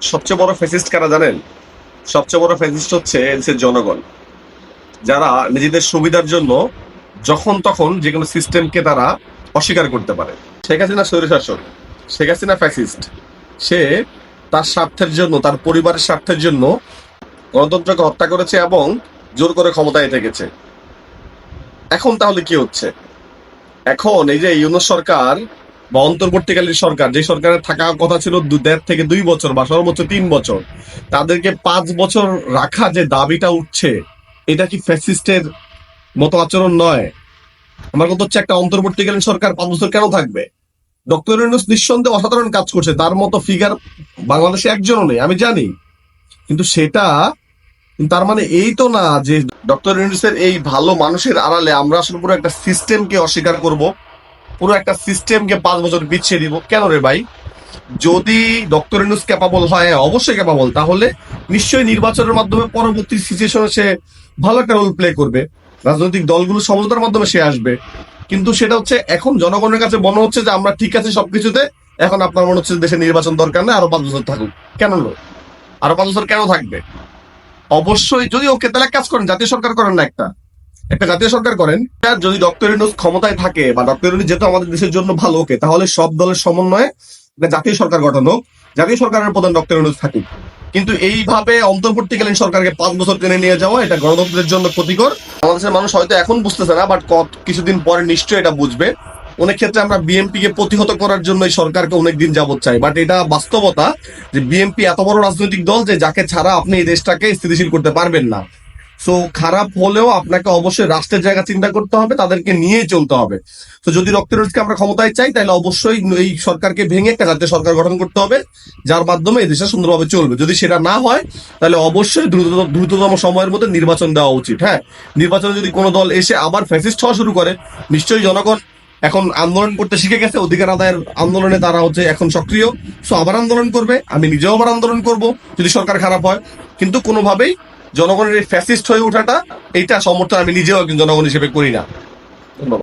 সবচেয়ে বড় ফ্যাসিস্ট কারা জানেন? সবচেয়ে বড় ফ্যাসিস্ট হচ্ছে এদেশের জনগণ, যারা নিজেদের সুবিধার জন্য যখন তখন যে কোনো সিস্টেমকে তারা অস্বীকার করতে পারে। শেখ হাসিনা স্বৈরশাসক, শেখ হাসিনা ফ্যাসিস্ট। সে তার স্বার্থের জন্য, তার পরিবারের স্বার্থের জন্য গণতন্ত্রকে হত্যা করেছে এবং জোর করে ক্ষমতায় থেকেছে। এখন তাহলে কি হচ্ছে? এখন এই যে ইউনূস সরকার বা অন্তর্বর্তীকালীন সরকার, যে সরকারের থাকা কথা ছিল 1.5 থেকে 2 বছর বা সর্বোচ্চ 3 বছর, তাদেরকে 5 বছর রাখা যে দাবিটা উঠছে, এটা কি ফ্যাসিস্টের মতো আচরণ নয়? আমার কথা হচ্ছে, একটা অন্তর্বর্তীকালীন সরকার 5 বছর কেন থাকবে? ডক্টর ইউনূস নিঃসন্দেহে অসাধারণ কাজ করছে, তার মতো ফিগার বাংলাদেশে একজনও নেই, আমি জানি। কিন্তু সেটা তার মানে এই তো না যে ডক্টর ইউনূসের এই ভালো মানুষের আড়ালে আমরা আসলে পুরো একটা সিস্টেমকে অস্বীকার করব, পুরো একটা সিস্টেমকে 5 বছর পিছিয়ে দিব। কেন রে ভাই? যদি ডক্টর ইউনূস ক্যাপাবল হয়, অবশ্যই ক্যাপাবল, তাহলে নিশ্চয়ই নির্বাচনের মাধ্যমে পরবর্তী সিচুয়েশনে সে ভালো একটা রোল প্লে করবে, রাজনৈতিক দলগুলো সমঝোতার মাধ্যমে সে আসবে। কিন্তু সেটা হচ্ছে, এখন জনগণের কাছে মনে হচ্ছে যে আমরা ঠিক আছে সবকিছুতে, এখন আপনার মনে হচ্ছে দেশে নির্বাচন দরকার না, আরো 5 বছর থাকুক। কেন লো? আরো 5 বছর কেন থাকবে? অবশ্যই যদি ওকে, তাহলে কাজ করেন, জাতীয় সরকার করেন না, একটা একটা জাতীয় সরকার করেন। আর যদি ডক্টর ইউনূস ক্ষমতায় থাকে বা ডক্টর ইউনূস যেহেতু আমাদের দেশের জন্য ভালো, ওকে, তাহলে সব দলের সমন্বয়ে একটা জাতীয় সরকার গঠন হোক, জাতীয় সরকারের প্রধান ডক্টর ইউনূস থাকুক। কিন্তু এইভাবে অন্তর্বর্তীকালীন সরকারকে 5 বছর টেনে নিয়ে যাওয়া, এটা গণতন্ত্রের জন্য ক্ষতিকর। বাংলাদেশের মানুষ হয়তো এখন বুঝতেছে না, বাট কিছুদিন পরে নিশ্চয়ই এটা বুঝবে। অনেক ক্ষেত্রে আমরা বিএনপি কে প্রতিহত করার জন্য এই সরকারকে অনেকদিন যাবত চাই, বাট এটা বাস্তবতা যে বিএনপি এত বড় রাজনৈতিক দল যে যাকে ছাড়া আপনি এই দেশটাকে স্থিতিশীল করতে পারবেন না। সো খারাপ হলেও আপনাকে অবশ্যই রাষ্ট্রের জায়গা চিন্তা করতে হবে, তাদেরকে নিয়েই চলতে হবে। তো যদি ডক্টর ইউনূসকে আমরা ক্ষমতায় চাই, তাহলে অবশ্যই এই সরকারকে ভেঙে একটা জাতীয় সরকার গঠন করতে হবে, যার মাধ্যমে এই দেশে সুন্দরভাবে চলবে। যদি সেটা না হয়, তাহলে অবশ্যই দ্রুততম সময়ের মধ্যে নির্বাচন দেওয়া উচিত। হ্যাঁ, নির্বাচনে যদি কোনো দল এসে আবার ফ্যাসিস্ট হওয়া শুরু করে, নিশ্চয়ই জনগণ এখন আন্দোলন করতে শিখে গেছে, অধিকার আদায়ের আন্দোলনে তারা হচ্ছে এখন সক্রিয়। সো আবার আন্দোলন করবে, আমি নিজেও আবার আন্দোলন করব যদি সরকার খারাপ হয়। কিন্তু কোনোভাবেই জনগণের এই ফ্যাসিস্ট হয়ে ওঠাটা, এইটা সমর্থন আমি নিজেও একজন জনগণ হিসেবে করি না। ধন্যবাদ।